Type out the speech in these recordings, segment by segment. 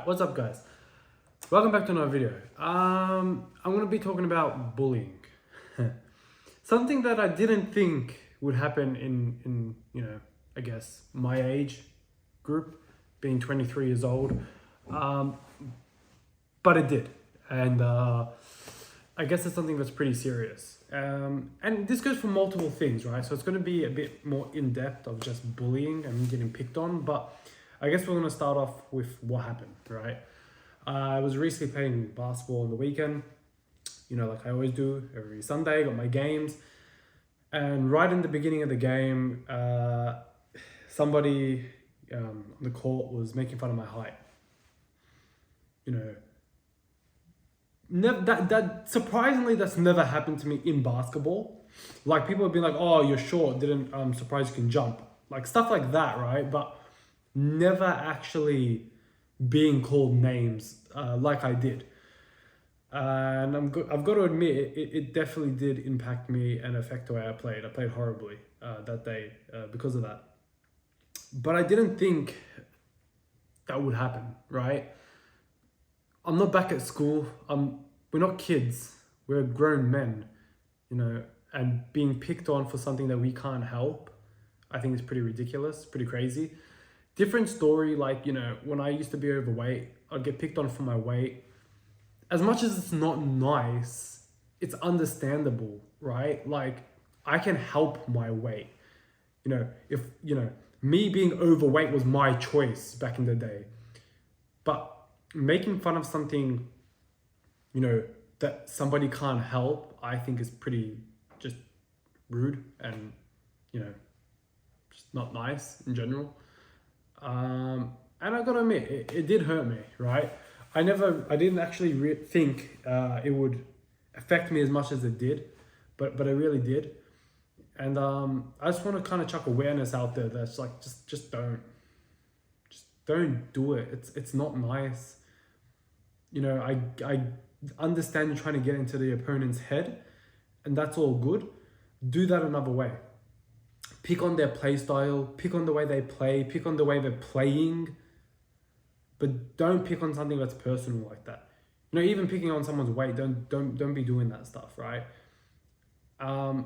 Alright, what's up guys? Welcome back to another video. I'm going to be talking about bullying. Something that I didn't think would happen in I guess my age group, being 23 years old. But it did. And I guess it's something that's pretty serious. And this goes for multiple things, right? So it's going to be a bit more in-depth of just bullying and getting picked on, but I guess we're going to start off with what happened, right? I was recently playing basketball on the weekend, like I always do every Sunday, got my games. And right in the beginning of the game, somebody on the court was making fun of my height. That surprisingly, that's never happened to me in basketball. Like people have been like, "Oh, you're short. Didn't surprised you can jump." Like stuff like that, right? But never actually being called names like I did. And I've got to admit, it definitely did impact me and affect the way I played. I played horribly that day because of that. But I didn't think that would happen, right? I'm not back at school. We're not kids. We're grown men, and being picked on for something that we can't help, I think is pretty ridiculous, pretty crazy. Different story, like, when I used to be overweight, I'd get picked on for my weight. As much as it's not nice, it's understandable, right? Like, I can help my weight. If, me being overweight was my choice back in the day. But making fun of something, that somebody can't help, I think is pretty just rude and, just not nice in general. And I gotta admit, it did hurt me, right? I didn't actually think it would affect me as much as it did, but it really did. And I just want to kind of chuck awareness out there that's like, just don't do it. It's not nice. I understand you're trying to get into the opponent's head, and that's all good. Do that another way. Pick on their play style, pick on the way they play, pick on the way they're playing, but don't pick on something that's personal like that. Even picking on someone's weight, don't be doing that stuff, right? And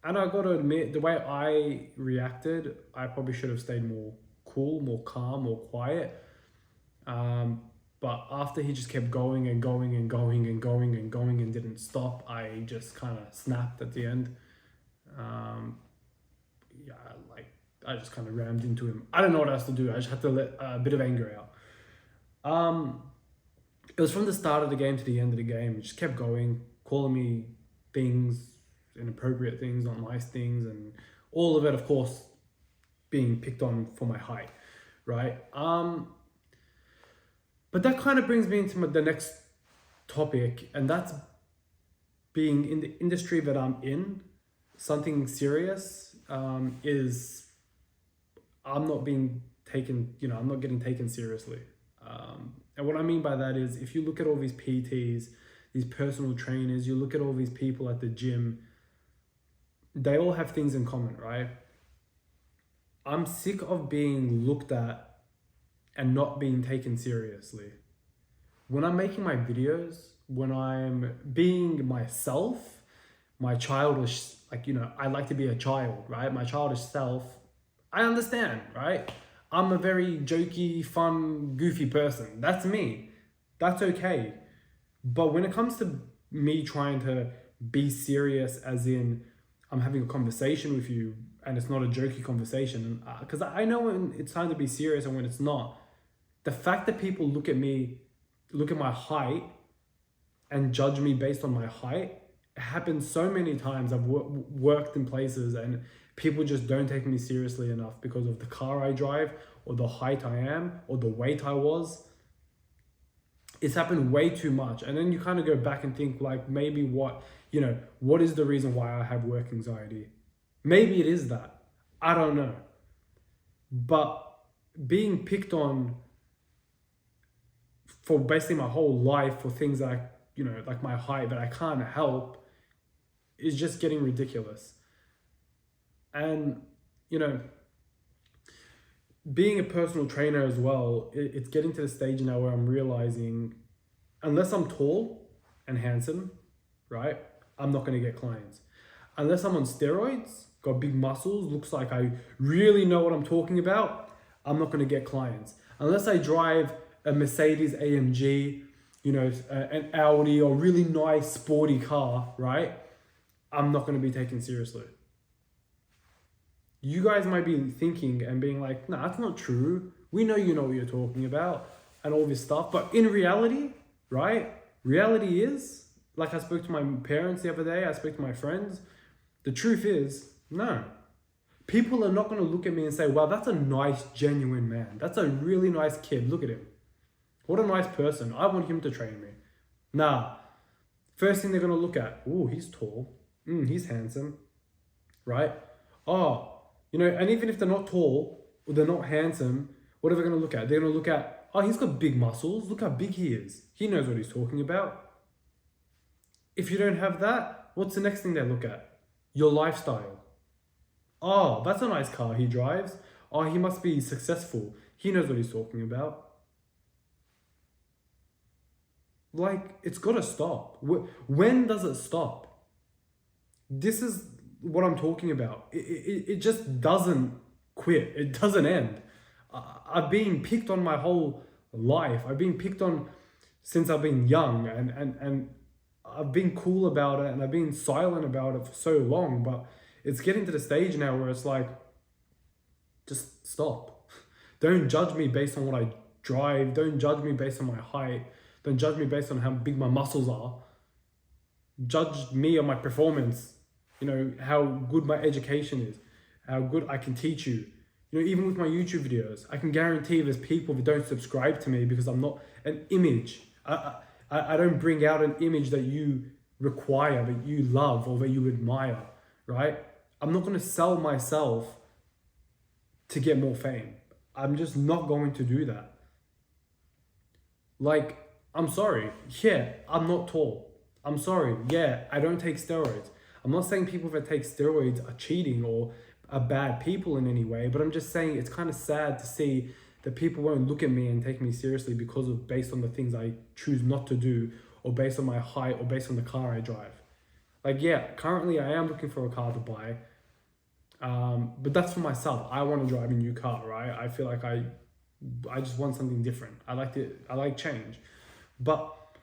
I gotta admit, the way I reacted, I probably should have stayed more cool, more calm, more quiet. But after he just kept going and going and going and going and going and didn't stop, I just kind of snapped at the end. I just kind of rammed into him. I don't know what else to do. I just had to let a bit of anger out. It was from the start of the game to the end of the game. It just kept going, calling me things, inappropriate things, not nice things, and all of it, of course, being picked on for my height, right? But that kind of brings me into the next topic, and that's being in the industry that I'm in. Something serious is I'm not being taken, I'm not getting taken seriously. And what I mean by that is, if you look at all these PTs, these personal trainers, you look at all these people at the gym, they all have things in common, right? I'm sick of being looked at and not being taken seriously. When I'm making my videos, when I'm being myself, my childish, I like to be a child, right? My childish self, I understand, right? I'm a very jokey, fun, goofy person. That's me. That's okay. But when it comes to me trying to be serious, as in I'm having a conversation with you and it's not a jokey conversation, because I know when it's time to be serious and when it's not. The fact that people look at me, look at my height and judge me based on my height, it happens so many times. I've worked in places and people just don't take me seriously enough because of the car I drive or the height I am or the weight I was. It's happened way too much. And then you kind of go back and think, like, maybe what is the reason why I have work anxiety? Maybe it is that. I don't know. But being picked on for basically my whole life for things like, like my height that I can't help is just getting ridiculous. And, being a personal trainer as well, it's getting to the stage now where I'm realizing, unless I'm tall and handsome, right, I'm not going to get clients. Unless I'm on steroids, got big muscles, looks like I really know what I'm talking about, I'm not going to get clients. Unless I drive a Mercedes AMG, an Audi or really nice sporty car, right, I'm not going to be taken seriously. You guys might be thinking and being like, nah, that's not true. We know you know what you're talking about and all this stuff. But in reality, right? Reality is, like I spoke to my parents the other day, I spoke to my friends. The truth is, no. People are not going to look at me and say, wow, that's a nice, genuine man. That's a really nice kid. Look at him. What a nice person. I want him to train me. Nah. First thing they're going to look at, oh, he's tall. He's handsome. Right? Oh, and even if they're not tall or they're not handsome, what are they going to look at? They're going to look at, oh, he's got big muscles. Look how big he is. He knows what he's talking about. If you don't have that, what's the next thing they look at? Your lifestyle. Oh, that's a nice car he drives. Oh, he must be successful. He knows what he's talking about. Like, it's got to stop. When does it stop? This is what I'm talking about. It just doesn't quit. It doesn't end. I've been picked on my whole life. I've been picked on since I've been young, and I've been cool about it, and I've been silent about it for so long, but it's getting to the stage now where it's like, just stop. Don't judge me based on what I drive. Don't judge me based on my height. Don't judge me based on how big my muscles are. Judge me on my performance. How good my education is, how good I can teach you. Even with my YouTube videos, I can guarantee there's people that don't subscribe to me because I'm not an image. I don't bring out an image that you require, that you love, or that you admire, right? I'm not going to sell myself to get more fame. I'm just not going to do that. Like, I'm sorry. Yeah, I'm not tall. I'm sorry. Yeah, I don't take steroids. I'm not saying people that take steroids are cheating or are bad people in any way, but I'm just saying it's kind of sad to see that people won't look at me and take me seriously based on the things I choose not to do, or based on my height, or based on the car I drive. Like, yeah, currently I am looking for a car to buy, but that's for myself. I want to drive a new car, right? I feel like I just want something different. I like change, but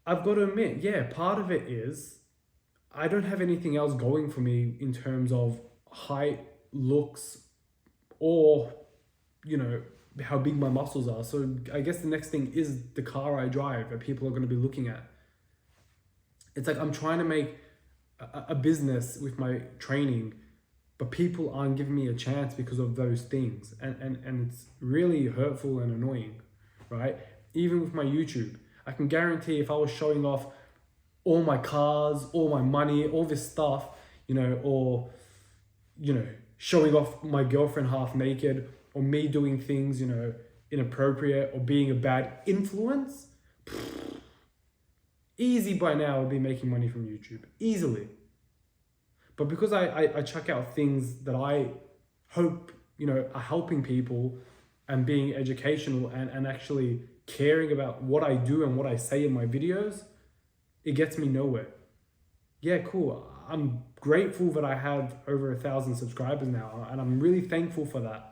I've got to admit, yeah, part of it is I don't have anything else going for me in terms of height, looks, or, how big my muscles are. So I guess the next thing is the car I drive that people are going to be looking at. It's like I'm trying to make a business with my training, but people aren't giving me a chance because of those things. And it's really hurtful and annoying, right? Even with my YouTube, I can guarantee if I was showing off all my cars, all my money, all this stuff, or, showing off my girlfriend half naked, or me doing things, inappropriate, or being a bad influence, easy by now I'd be making money from YouTube, easily. But because I chuck out things that I hope, are helping people and being educational and actually caring about what I do and what I say in my videos, it gets me nowhere. Yeah, cool. I'm grateful that I have over 1,000 subscribers now, and I'm really thankful for that.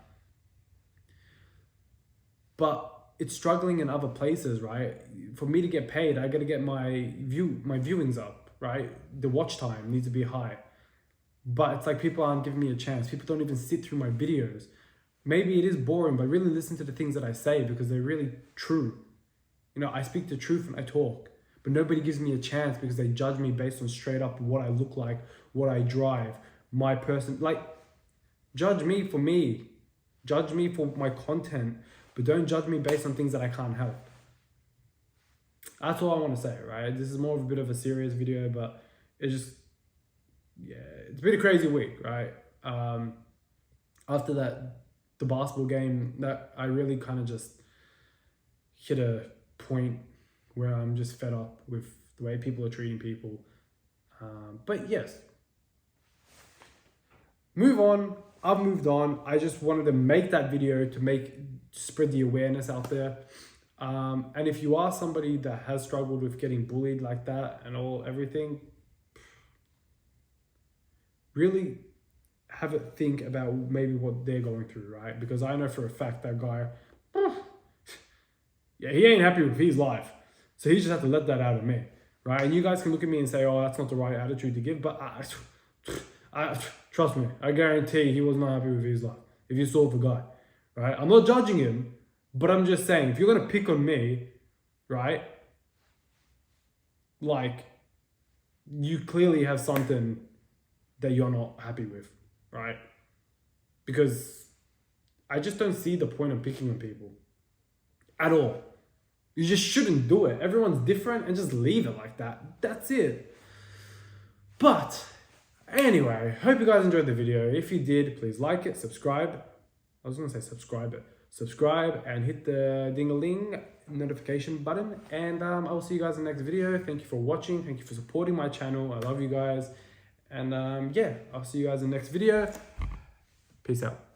But it's struggling in other places, right? For me to get paid, I got to get my viewings up, right? The watch time needs to be high. But it's like people aren't giving me a chance. People don't even sit through my videos. Maybe it is boring, but really listen to the things that I say because they're really true. I speak the truth when I talk. But nobody gives me a chance because they judge me based on straight up what I look like, what I drive, my person. Like, judge me for me. Judge me for my content. But don't judge me based on things that I can't help. That's all I want to say, right? This is more of a bit of a serious video, but it's just, yeah, it's been a crazy week, right? After the basketball game, that I really kind of just hit a point where I'm just fed up with the way people are treating people. But yes, move on. I've moved on. I just wanted to make that video to spread the awareness out there. And if you are somebody that has struggled with getting bullied like that and everything, really have a think about maybe what they're going through, right? Because I know for a fact that guy, yeah, he ain't happy with his life. So he just had to let that out of me, right? And you guys can look at me and say, oh, that's not the right attitude to give. But I trust me, I guarantee he was not happy with his life. If you saw the guy, right? I'm not judging him, but I'm just saying, if you're going to pick on me, right? Like, you clearly have something that you're not happy with, right? Because I just don't see the point of picking on people at all. You just shouldn't do it. Everyone's different and just leave it like that. That's it. But anyway, hope you guys enjoyed the video. If you did, please like it, subscribe. I was going to say subscribe it. Subscribe and hit the ding-a-ling notification button. And I will see you guys in the next video. Thank you for watching. Thank you for supporting my channel. I love you guys. And yeah, I'll see you guys in the next video. Peace out.